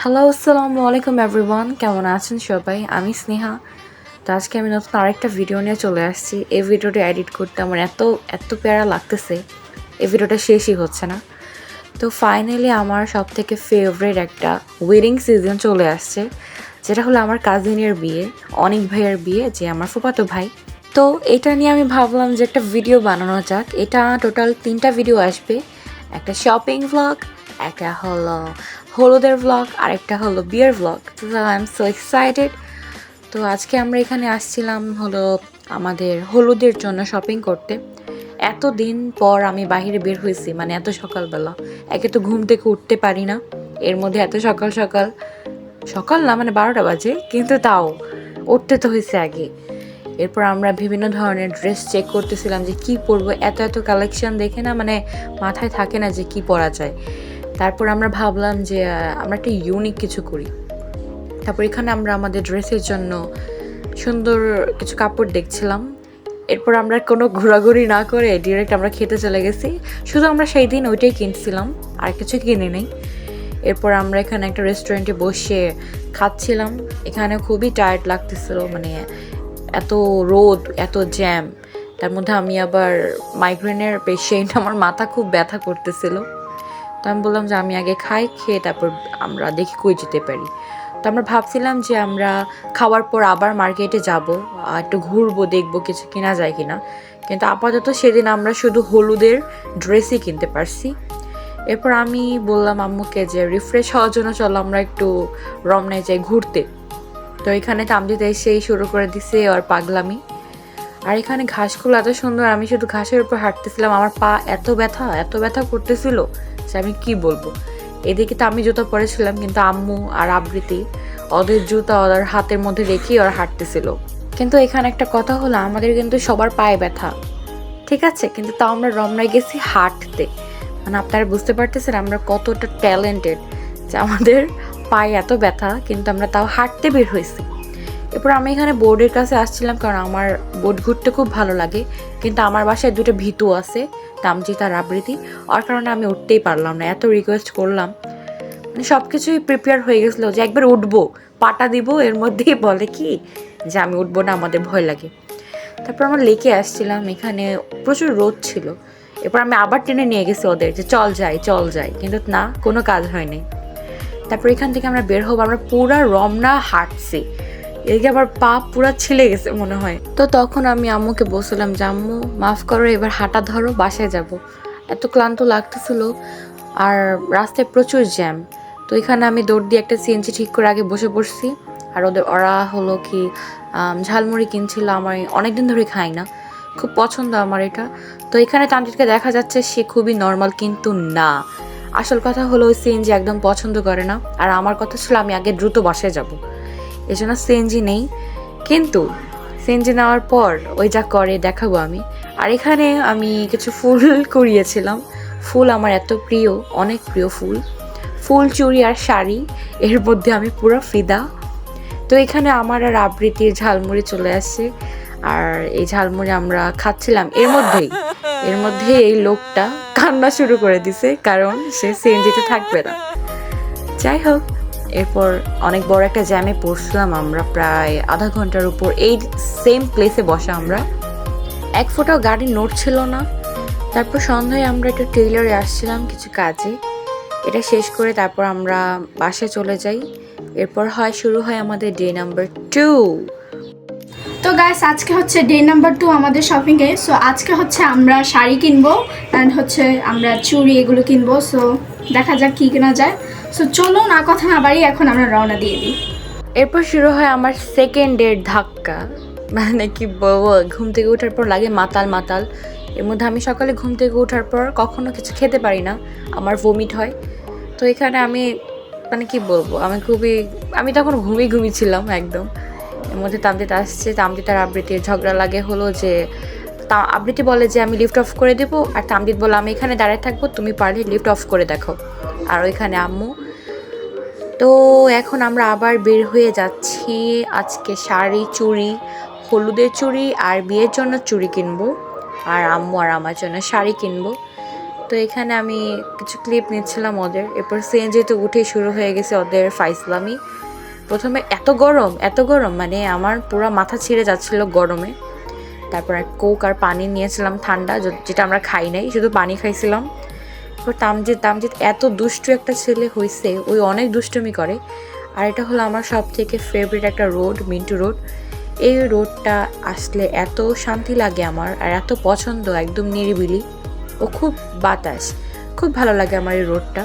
Hello, আসসালামু আলাইকুম everyone. কেমন আছেন সবাই? আমি স্নেহা। তো আজকে আমি নতুন আরেকটা ভিডিও নিয়ে চলে আসছি। এই ভিডিওটা এডিট করতে আমার এত প্যারা লাগতেছে, এই ভিডিওটা শেষই হচ্ছে না। তো ফাইনালি আমার সবথেকে ফেভারিট একটা ওয়েডিং সিজন চলে আসছে, যেটা হলো আমার কাজিনের বিয়ে, অনিক ভাইয়ের বিয়ে, যে আমার ফুফাতো ভাই। তো এটা নিয়ে আমি ভাবলাম যে একটা ভিডিও বানানো যাক। এটা টোটাল 3টা ভিডিও আসবে। একটা শপিং ভ্লগ, একটা হলো হলুদের ভ্লগ, আর একটা হলো বিয়ের ভ্লগ। তো আই এম সো এক্সাইটেড। তো আজকে আমরা এখানে আসছিলাম হলো আমাদের হলুদের জন্য শপিং করতে। এতদিন পর আমি বাইরে বের হয়েছি, মানে এত সকালবেলা। একে তো ঘুম থেকে উঠতে পারি না, এর মধ্যে এত সকাল সকাল, সকাল না মানে 12টা বাজে, কিন্তু তাও উঠতে তো হয়েছে আগে। এরপর আমরা বিভিন্ন ধরনের ড্রেস চেক করতেছিলাম যে কি পরবো। এত কালেকশন দেখে না মানে মাথায় থাকে না যে কি পরা যায়। তারপর আমরা ভাবলাম যে আমরা একটা ইউনিক কিছু করি। তারপর এখানে আমরা আমাদের ড্রেসের জন্য সুন্দর কিছু কাপড় দেখছিলাম। এরপর আমরা কোনো ঘোরাঘুরি না করে ডিরেক্ট আমরা খেতে চলে গেছি। শুধু আমরা সেই দিন ওইটাই কিনছিলাম, আর কিছু কিনে নেই। এরপর আমরা এখানে একটা রেস্টুরেন্টে বসে খাচ্ছিলাম। এখানে খুবই টায়ার্ড লাগতেছিল, মানে এত রোদ, এত জ্যাম, তার মধ্যে আমি আবার মাইগ্রেনের পেশেন্ট, আমার মাথা খুব ব্যথা করতেছিল। তো আমি বললাম যে আমি আগে খাই, খেয়ে তারপর আমরা দেখি কই যেতে পারি। তো আমরা ভাবছিলাম যে আমরা খাওয়ার পর আবার মার্কেটে যাব, একটু ঘুরবো, দেখবো কিছু কেনা যায় কিনা। কিন্তু আপাতত সেদিন আমরা শুধু হলুদের ড্রেসই কিনতে পারছি। এরপর আমি বললাম আম্মুকে যে রিফ্রেশ হওয়ার জন্য চলো আমরা একটু রমনায় যাই ঘুরতে। তো এখানে তামজিদ এসেই শুরু করে দিছে আর পাগলামি। আর এখানে ঘাসগুলো এত সুন্দর, আমি শুধু ঘাসের উপর হাঁটতেছিলাম, আমার পা এত ব্যথা করতেছিল যে আমি কি বলবো। এদিকে তো আমি জুতো পরেছিলাম, কিন্তু আম্মু আর আবৃত্তি ওদের জুতা ওদের হাতের মধ্যে রেখেই ওরা হাঁটতেছিল। কিন্তু এখানে একটা কথা হলো, আমাদের কিন্তু সবার পায়ে ব্যথা, ঠিক আছে, কিন্তু তাও আমরা রমনায় গেছি হাঁটতে। মানে আপনারা বুঝতে পারতেছেন আমরা কতটা ট্যালেন্টেড, যে আমাদের পায়ে এত ব্যথা কিন্তু আমরা তাও হাঁটতে বের হয়েছি। এরপর আমি এখানে বোর্ডের কাছে আসছিলাম, কারণ আমার বোর্ড ঘুরতে খুব ভালো লাগে। কিন্তু আমার বাসায় দুটো ভীতু আছে, তামজিৎ আর আবৃত্তি, ওর কারণে আমি উঠতেই পারলাম না। এত রিকোয়েস্ট করলাম, মানে সব কিছুই প্রিপেয়ার হয়ে গেছিলো যে একবার উঠবো, পাটা দিব, এর মধ্যেই বলে কি যে আমি উঠবো না, আমাদের ভয় লাগে। তারপর আমরা লেকে আসছিলাম, এখানে প্রচুর রোদ ছিল। এরপর আমি আবার টেনে নিয়ে গেছি ওদের যে চল যাই, কিন্তু না, কোনো কাজ হয়নি। তারপর এখান থেকে আমরা বের হবো, আমরা পুরা রমনা হাঁটছি। এদিকে আবার পা পুরা ছিলে গেছে মনে হয়। তো তখন আমি আম্মুকে বলছিলাম যে আম্মু মাফ করো, এবার হাঁটা ধরো, বাসায় যাব। এত ক্লান্ত লাগতেছিল, আর রাস্তায় প্রচুর জ্যাম। তো এখানে আমি দৌড় দিয়ে একটা সিএনজি ঠিক করে আগে বসে পড়ছি। আর ওরা হলো কি ঝালমুড়ি কিনছিল, আমার অনেকদিন ধরে খাই না, খুব পছন্দ আমার এটা। তো এখানে তান্ত্রিককে দেখা যাচ্ছে সে খুবই নর্মাল, কিন্তু না, আসল কথা হলো ওই সিএনজি একদম পছন্দ করে না। আর আমার কথা ছিল আমি আগে দ্রুত বাসায় যাব, এই জন্য সিএনজি নেই। কিন্তু সিএনজি নেওয়ার পর ওই যা করে দেখাবো আমি। আর এখানে আমি কিছু ফুল কুড়িয়েছিলাম। ফুল আমার এত প্রিয়, অনেক প্রিয় ফুল, চুড়ি আর শাড়ি, এর মধ্যে আমি পুরো ফিদা। তো এখানে আমার আর আবৃত্তির ঝালমুড়ি চলে আসছে, আর এই ঝালমুড়ি আমরা খাচ্ছিলাম। এর মধ্যে এই লোকটা কান্না শুরু করে দিছে, কারণ সে সিএনজিতে থাকবে না। যাই হোক, এরপর অনেক বড় একটা জ্যামে পড়ছিলাম আমরা, প্রায় আধা ঘন্টার উপর এই সেম প্লেসে বসা। আমরা এক ফোঁটাও গাড়ি নড়ছিল না। তারপর সন্ধ্যায় আমরা একটা টেইলরে আসছিলাম কিছু কাজে। এটা শেষ করে তারপর আমরা বাসায় চলে যাই। এরপর শুরু হয় আমাদের ডে নাম্বার 2। তো গাইস, আজকে হচ্ছে ডে নাম্বার 2 আমাদের শপিংয়ে। সো আজকে হচ্ছে আমরা শাড়ি কিনবো, অ্যান্ড হচ্ছে আমরা চুড়ি এগুলো কিনবো। সো দেখা যাক কী কেনা যায়। সো চলো, না কথা না বাড়ি, এখন আমরা রওনা দিয়ে দিই। এরপর শুরু হয় আমার সেকেন্ডের ধাক্কা। মানে কি বলবো, ঘুম থেকে ওঠার পর লাগে মাতাল। এর মধ্যে আমি সকালে ঘুম থেকে ওঠার পর কখনো কিছু খেতে পারি না, আমার ভমিট হয়। তো এখানে আমি মানে কি বলবো, আমি তখন ঘুমিয়েছিলাম একদম। এর মধ্যে তামজিৎ আসছে, তামজিৎ আর আবৃত্তির ঝগড়া লাগে হলো যে আবৃত্তি বলে যে আমি লিফট অফ করে দেবো, আর তামজিৎ বলে আমি এখানে দাঁড়িয়ে থাকবো, তুমি পারলে লিফট অফ করে দেখো। আর ওইখানে আম্মু। তো এখন আমরা আবার বের হয়ে যাচ্ছি। আজকে শাড়ি, চুড়ি, হলুদের চুড়ি আর বিয়ের জন্য চুড়ি কিনবো, আর আম্মু আর আমার জন্য শাড়ি কিনবো। তো এখানে আমি কিছু ক্লিপ নিচ্ছিলাম ওদের, এরপর সিএনজিতে উঠে শুরু হয়ে গেছে ওদের ফাইজলামি। প্রথমে এত গরম মানে আমার পুরো মাথা ছিঁড়ে যাচ্ছিল গরমে। তারপর কোক আর পানি নিয়েছিলাম ঠান্ডা, যেটা আমরা খাই নাই, শুধু পানি খাইছিলাম। তারপর তামজিৎ এত দুষ্টু একটা ছেলে হয়েছে, ওই অনেক দুষ্টুমি করে। আর এটা হলো আমার সব থেকে ফেভারিট একটা রোড, মিন্টু রোড। এই রোডটা আসলে এত শান্তি লাগে আমার, আর এত পছন্দ, একদম নিরিবিলি ও খুব বাতাস, খুব ভালো লাগে আমার এই রোডটা।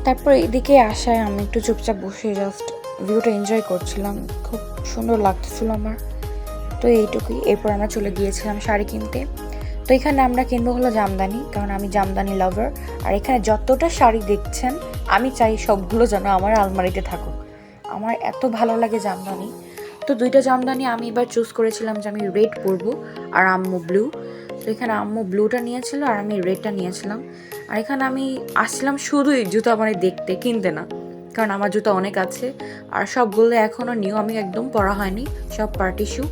তারপর এদিকে আসায় আমি একটু চুপচাপ বসে জাস্ট ভিউটা এনজয় করছিলাম, খুব সুন্দর লাগতেছিল আমার। তো এইটুকুই। এরপর আমরা চলে গিয়েছিলাম শাড়ি কিনতে। তো এখানে আমরা কিনবো হলো জামদানি, কারণ আমি জামদানি লাভার। আর এখানে যতটা শাড়ি দেখছেন আমি চাই সবগুলো যেন আমার আলমারিতে থাকুক, আমার এত ভালো লাগে জামদানি। তো 2টা জামদানি আমি এবার চুজ করেছিলাম যে আমি রেড পরবো আর আম্মু ব্লু। তো এখানে আম্মু ব্লুটা নিয়েছিল আর আমি রেডটা নিয়েছিলাম। আর এখানে আমি আসছিলাম শুধুই জুতা মানে দেখতে, কিনতে না, কারণ আমার জুতা অনেক আছে আর সবগুলো এখনও নিউ, আমি একদম পরা হয়নি, সব পার্টি শু।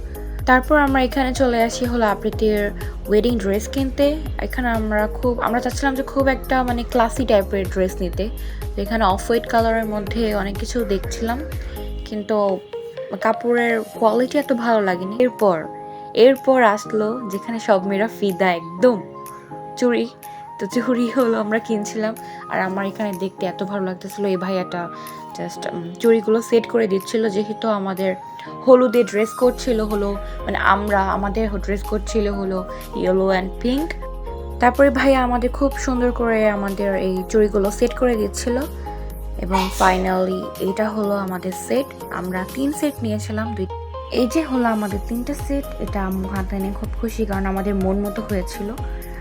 তারপর আমরা এখানে চলে আসি হলো আবৃত্তির ওয়েডিং ড্রেস কিনতে। এখানে আমরা চাচ্ছিলাম যে খুব একটা মানে ক্লাসি টাইপের ড্রেস নিতে। তো এখানে অফ হোয়াইট কালারের মধ্যে অনেক কিছু দেখছিলাম, কিন্তু কাপড়ের কোয়ালিটি এত ভালো লাগেনি। এরপর আসলো যেখানে সব মেয়েরা ফিদা, একদম চুড়ি। তো চুড়ি হলো আমরা কিনছিলাম, আর আমার এখানে দেখতে এত ভালো লাগতেছিল। এই ভাইয়াটা জাস্ট চুড়িগুলো সেট করে দিচ্ছিল, যেহেতু আমাদের হলুদে ড্রেস কোড ছিল হলো, মানে আমাদের ড্রেস কোড ছিল হলো ইয়েলো অ্যান্ড পিঙ্ক। তারপরে ভাইয়া আমাদের খুব সুন্দর করে আমাদের এই চুড়িগুলো সেট করে দিচ্ছিল, এবং ফাইনালি এটা হলো আমাদের সেট। আমরা 3 সেট নিয়েছিলাম, এই যে হলো আমাদের 3টা সেট। এটা আম্মু হাতে নিয়ে খুব খুশি, কারণ আমাদের মন মতো হয়েছিল।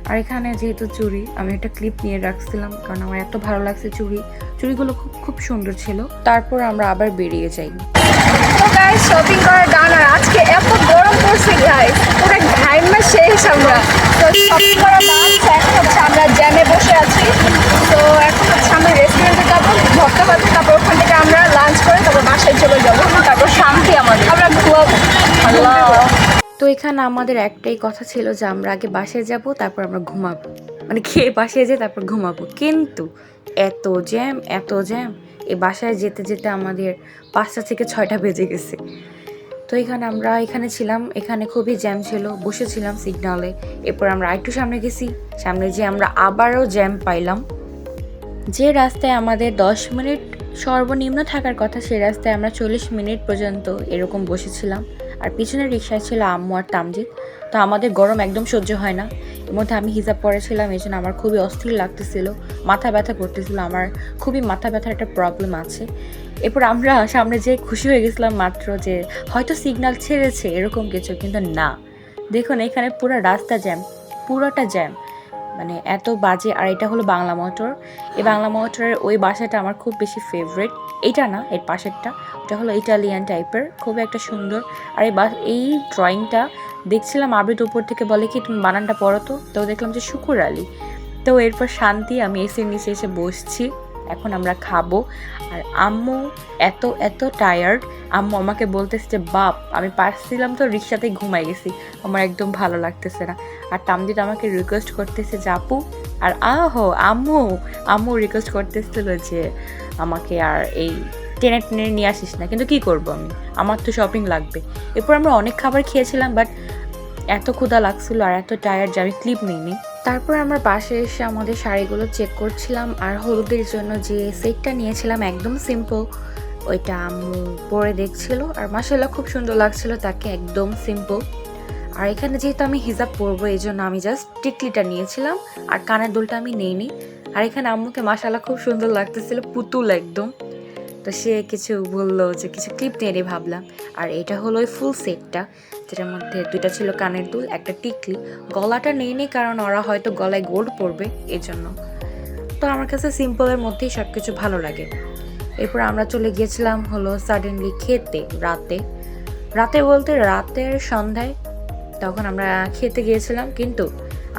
আর এখানে যেহেতু চুড়ি, আমি একটা ক্লিপ নিয়ে রাখছিলাম, কারণ আমার এত ভালো লাগছে চুড়িগুলো খুব খুব সুন্দর ছিল। তারপর আমরা আবার বেরিয়ে যাই। তো গাইস শপিং করা ডান। আর আজকে এত গরম পড়ছে গাইস, পুরো ঘাইমা শেষ আমরা। তো শপিং করা ডান, এখন হচ্ছে আমরা জ্যামে বসে আছি। তো এখন হচ্ছে আমরা রেস্টুরেন্টে যাবো ভক্তবাদে, তারপর ওখান থেকে আমরা লাঞ্চ করে তারপর বাসায় চলে যাবো, তারপর শান্তি আমাদের, আমরা ঘুমাবো। আল্লাহ। তো এখানে আমাদের একটাই কথা ছিল যে আমরা আগে বাসায় যাব, তারপর আমরা ঘুমাবো, মানে খেয়ে বাসায় যেয়ে তারপর ঘুমাবো। কিন্তু এত জ্যাম, এই বাসায় যেতে যেতে আমাদের 5টা থেকে 6টা বেজে গেছে। তো আমরা এখানে ছিলাম, এখানে খুবই জ্যাম ছিল, বসেছিলাম সিগনালে। এরপর আমরা একটু সামনে গেছি, সামনে যেয়ে আমরা আবারও জ্যাম পাইলাম। যে রাস্তায় আমাদের 10 মিনিট সর্বনিম্ন থাকার কথা, সেই রাস্তায় আমরা 40 মিনিট পর্যন্ত এরকম বসেছিলাম। আর পিছনের রিক্সায় ছিল আম্মু আর তামজিৎ। তো আমাদের গরম একদম সহ্য হয় না, এর মধ্যে আমি হিজাব পরেছিলাম, এই জন্য আমার খুবই অস্থির লাগতেছিল, মাথা ব্যথা করতেছিল, আমার খুবই মাথা ব্যথার একটা প্রবলেম আছে। এরপর আমরা সামনে যেয়ে খুশি হয়ে গেছিলাম মাত্র যে হয়তো সিগন্যাল ছেড়েছে এরকম কিছু, কিন্তু না, দেখুন এখানে পুরো রাস্তা জ্যাম, পুরোটা জ্যাম, মানে এত বাজে। আর এটা হলো বাংলা মোটর। এই বাংলা মোটরের ওই বাসাটা আমার খুব বেশি ফেভারিট, এইটা না, এর পাশেরটা, ওটা হলো ইটালিয়ান টাইপের, খুব একটা সুন্দর। আর এই ড্রয়িংটা দেখছিলাম আবৃত উপর থেকে, বলে কি তুমি বানানটা পড়ো তো দেখলাম যে শুকুর আলী। তো এরপর শান্তি, আমি এসির নিচে এসে বসছি, এখন আমরা খাবো। আর আম্মু এত টায়ার্ড, আম্মু আমাকে বলতেছে যে বাপ আমি পারছিলাম তো রিক্সাতেই ঘুমাই গেছি, আমার একদম ভালো লাগতেছে না। আর তামজিৎ আমাকে রিকোয়েস্ট করতেছে যে আপু, আর আম্মু রিকোয়েস্ট করতেছিল যে আমাকে আর এই টেনে নিয়ে আসিস না, কিন্তু কি করবো আমি, আমার তো শপিং লাগবে। এরপর আমরা অনেক খাবার খেয়েছিলাম, বাট এত ক্ষুধা লাগছিল আর এত টায়ার্ড যে আমি ক্লিপ নিইনি। তারপর আমরা পাশে এসে আমাদের শাড়িগুলো চেক করছিলাম, আর হলুদের জন্য যে সেটটা নিয়েছিলাম একদম সিম্পল, ওইটা আম্মু পরে দেখছিল, আর মাশাআল্লাহ খুব সুন্দর লাগছিল তাকে, একদম সিম্পল। আর এখানে যেহেতু আমি হিজাব পরবো, এই জন্য আমি জাস্ট টিকলিটা নিয়েছিলাম, আর কানের দুলটা আমি নেইনি। আর এখানে আম্মুকে মাশাআল্লাহ খুব সুন্দর লাগতেছিল, পুতুল একদম। তো সে কিছু বললো যে কিছু ক্লিপ নিয়ে ভাবলাম। আর এটা হলো ওই ফুল সেটটা, যেটার মধ্যে 2টা ছিল কানের দুল, একটা টিকলি। গলাটা নেইনি কারণ ওরা হয়তো গলায় গোল্ড পরবে এই জন্য। তো আমার কাছে সিম্পলের মধ্যেই সব কিছু ভালো লাগে। এরপর আমরা চলে গিয়েছিলাম হলো সাডেনলি খেতে, রাতে বলতে রাতের সন্ধ্যায়, তখন আমরা খেতে গিয়েছিলাম। কিন্তু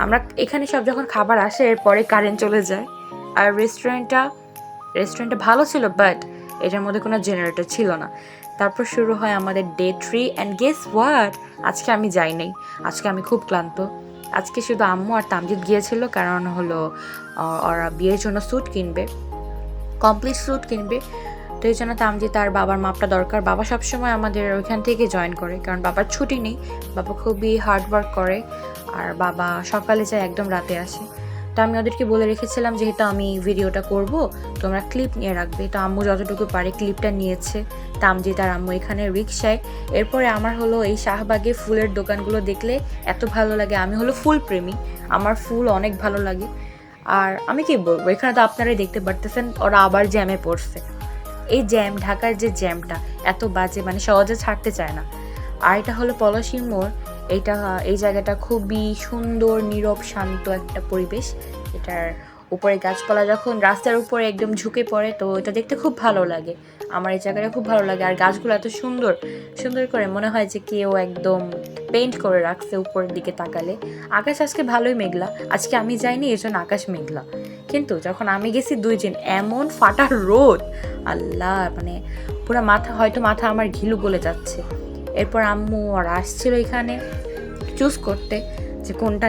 আমরা এখানে সব যখন খাবার আসে এরপরে কারেন্ট চলে যায়। আর রেস্টুরেন্টটা ভালো ছিল, বাট এটার মধ্যে কোনো জেনারেটর ছিল না। তারপর শুরু হয় আমাদের ডে 3, অ্যান্ড গেস হোয়াট, আজকে আমি যাই নাই, আজকে আমি খুব ক্লান্ত। আজকে শুধু আম্মু আর তামজিৎ গিয়েছিল, কারণ হলো ওরা বিয়ের জন্য স্যুট কিনবে, কমপ্লিট স্যুট কিনবে। তো এই জন্য তামজিৎ তার বাবার মাপটা দরকার। বাবা সবসময় আমাদের ওইখান থেকে জয়েন করে, কারণ বাবার ছুটি নেই, বাবা খুবই হার্ড ওয়ার্ক করে, আর বাবা সকালে যায় একদম রাতে আসে। তো আমি ওদেরকে বলে রেখেছিলাম যেহেতু আমি ভিডিওটা করব, তোমরা ক্লিপ নিয়ে রাখবে। তো আম্মু যতটুকু পারে ক্লিপটা নিয়েছে, তামজিৎ আর আম্মু এখানে রিকশায়। এরপরে আমার হলো এই শাহবাগে ফুলের দোকানগুলো দেখলে এত ভালো লাগে, আমি হলো ফুল প্রেমী, আমার ফুল অনেক ভালো লাগে। আর আমি কি বলবো, এখানে তো আপনারাই দেখতে পারতেছেন ওরা আবার জ্যামে পড়ছে। এই জ্যাম, ঢাকার যে জ্যামটা এত বাজে, মানে সহজে ছাড়তে চায় না। আর এটা হলো পলাশীর মোড়। এই জায়গাটা খুবই সুন্দর, নীরব, শান্ত একটা পরিবেশ। এটার উপরে গাছপালা যখন রাস্তার উপরে একদম ঝুঁকে পড়ে, তো এটা দেখতে খুব ভালো লাগে। আমার এই জায়গাটা খুব ভালো লাগে। আর গাছগুলো এত সুন্দর সুন্দর করে, মনে হয় যে কেউ একদম পেইন্ট করে রাখছে উপরের দিকে তাকালে। আকাশ আজকে ভালোই মেঘলা, আজকে আমি যাইনি এই জন্য আকাশ মেঘলা, কিন্তু যখন আমি গেছি 2 দিন এমন ফাটা রোদ, আল্লাহ, মানে পুরো মাথা আমার ঘিলু গলে যাচ্ছে। এরপর আম্মু আর আসছিল এখানে চুজ করতে যে কোনটা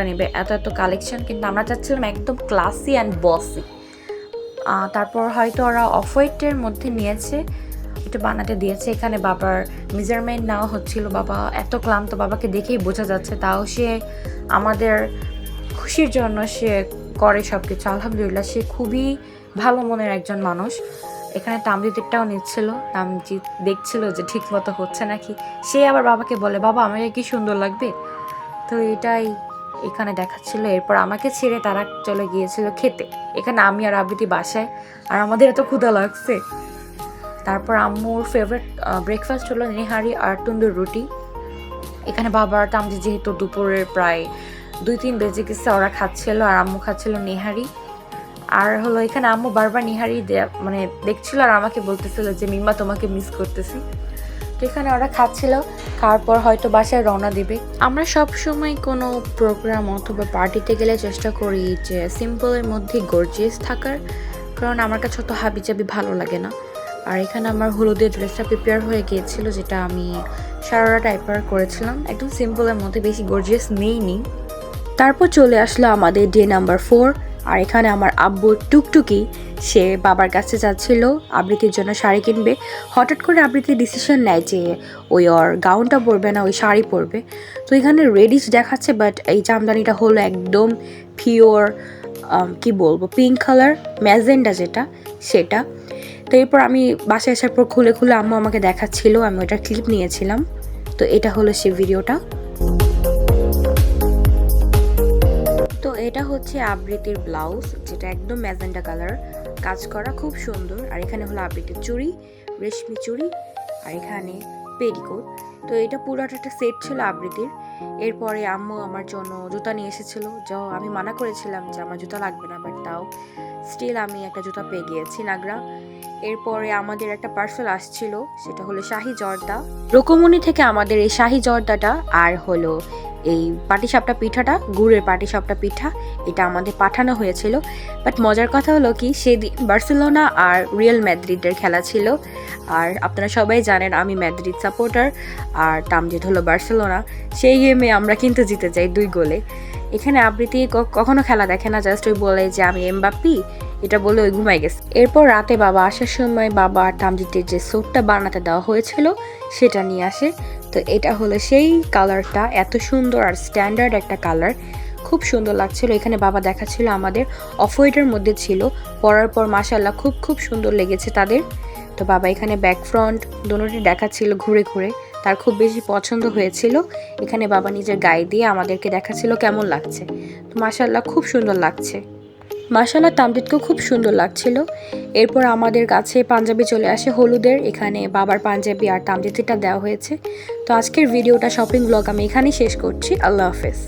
নেবে, এত এত কালেকশন, কিন্তু আমরা চাচ্ছিলাম একদম ক্লাসি অ্যান্ড বসি। তারপর হয়তো ওরা অফ হোয়াইটের মধ্যে নিয়েছে, এটা বানাতে দিয়েছে। এখানে বাবার মেজারমেন্ট নেওয়া হচ্ছিল। বাবা এত ক্লান্ত, বাবাকে দেখেই বোঝা যাচ্ছে, তাও সে আমাদের খুশির জন্য সে করে সব কিছু। আলহামদুলিল্লাহ, সে খুবই ভালো মনের একজন মানুষ। এখানে তামজিৎটাও নিচ্ছিল, তামজিৎ দেখছিল যে ঠিক মতো হচ্ছে নাকি। সে আবার বাবাকে বলে, বাবা আমাকে কি সুন্দর লাগবে। তো এটাই এখানে দেখাচ্ছিল। এরপর আমাকে ছেড়ে তারা চলে গিয়েছিল খেতে। এখানে আমি আর আবৃত্তি বাসায়, আর আমাদের এত ক্ষুধা লাগছে। তারপর আম্মুর ফেভারিট ব্রেকফাস্ট হলো নেহারি আর তন্দুর রুটি। এখানে বাবার তামজিৎ যেহেতু দুপুরের প্রায় 2-3 বেজে গেছে, ওরা খাচ্ছিল আর আম্মু খাচ্ছিল নেহারি। আর হলো এখানে আম্মু বারবার নিহারি মানে দেখছিল আর আমাকে বলতেছিল যে মিম্মা তোমাকে মিস করতেছি। তো এখানে ওরা খাচ্ছিল, খাওয়ার পর হয়তো বাসায় রওনা দিবে। আমরা সব সময় কোনো প্রোগ্রাম অথবা পার্টিতে গেলে চেষ্টা করি যে সিম্পলের মধ্যে গর্জিয়াস থাকার, কারণ আমার কাছে অত হাবিজাবি ভালো লাগে না। আর এখানে আমার হলুদের ড্রেসটা প্রিপেয়ার হয়ে গিয়েছিল, যেটা আমি সারারা টাইপার করেছিলাম, একদম সিম্পলের মধ্যে, বেশি গর্জিয়াস নেইনি। তারপর চলে আসলো আমাদের ডে নাম্বার 4। আর এখানে আমার আব্বুর টুকটুকি, সে বাবার কাছে যাচ্ছিল আবৃত্তির জন্য শাড়ি কিনবে। হঠাৎ করে আবৃত্তি ডিসিশন নেয় যে ওই ওর গাউনটা পরবে না, ওই শাড়ি পরবে। তো এখানে রেডিশ দেখাচ্ছে, বাট এই জামদানিটা হলো একদম পিওর, কি বলবো, পিঙ্ক কালার, ম্যাজেন্ডা যেটা, সেটা। তো এরপর আমি বাসায় আসার পর খুলে খুলে আম্মু আমাকে দেখাচ্ছিল, আমি ওটা ক্লিপ নিয়েছিলাম। তো এটা হলো সে ভিডিওটা। তো এটা হচ্ছে আবৃত্তির ব্লাউজ, যেটা একদম ম্যাজেন্ডা কালার, কাজ করা, খুব সুন্দর। আর এখানে হলো আবৃত্তির চুড়ি, রেশমি চুড়ি, আর এখানে পেটিকোট। তো এটা পুরোটা একটা সেট ছিল আবৃত্তির। এরপরে আম্মু আমার জন্য জুতা নিয়ে এসেছিল, যা আমি মানা করেছিলাম যে আমার জুতা লাগবে না, বাট তাও স্টিল আমি একটা জুতা পেয়ে গিয়েছি নাগরা। এরপরে আমাদের একটা পার্সেল আসছিল, সেটা হলো শাহি জর্দা, রকমনি থেকে আমাদের এই শাহি জর্দাটা, আর হলো এই পাটিসাপটা পিঠাটা, গুড়ের পাটিসাপটা পিঠা, এটা আমাদের পাঠানো হয়েছিল। বাট মজার কথা হলো কি, সেদিন বার্সেলোনা আর রিয়াল ম্যাদ্রিদের খেলা ছিল। আর আপনারা সবাই জানেন আমি ম্যাদ্রিদ সাপোর্টার, আর তামজিৎ হলো বার্সেলোনা। সেই গেমে আমরা কিন্তু জিতে যাই 2 গোলে। এখানে আবৃত্তি কখনো খেলা দেখে না, জাস্ট ওই বলে যে আমি এমবাপ্পি, এটা বলে ওই ঘুমাই গেছে। এরপর রাতে বাবা আসার সময় বাবা আর তামজিৎের যে স্যুটটা বানাতে দেওয়া হয়েছিল সেটা নিয়ে আসে। তো এটা হলো সেই কালারটা, এত সুন্দর আর স্ট্যান্ডার্ড একটা কালার, খুব সুন্দর লাগছিল। এখানে বাবা দেখাচ্ছিল আমাদের, অফ হোয়াইটের মধ্যে ছিল, পরার পর মাশাআল্লাহ খুব খুব সুন্দর লেগেছে তাদের। তো বাবা এখানে ব্যাক ফ্রন্ট দুটোই দেখাচ্ছিল ঘুরে ঘুরে, তার খুব বেশি পছন্দ হয়েছিল। এখানে বাবা নিজের গায়ে দিয়ে আমাদেরকে দেখাচ্ছিল কেমন লাগছে। তো মাশাআল্লাহ খুব সুন্দর লাগছে, মাশাআল্লাহ তামজিৎকেও খুব সুন্দর লাগছিল। এরপর আমাদের কাছে পাঞ্জাবি চলে আসে হলুদের, এখানে বাবার পাঞ্জাবি আর তামজিৎটা দেওয়া হয়েছে। তো আজকের ভিডিওটা শপিং ব্লগ আমি এখানেই শেষ করছি। আল্লাহ হাফেজ।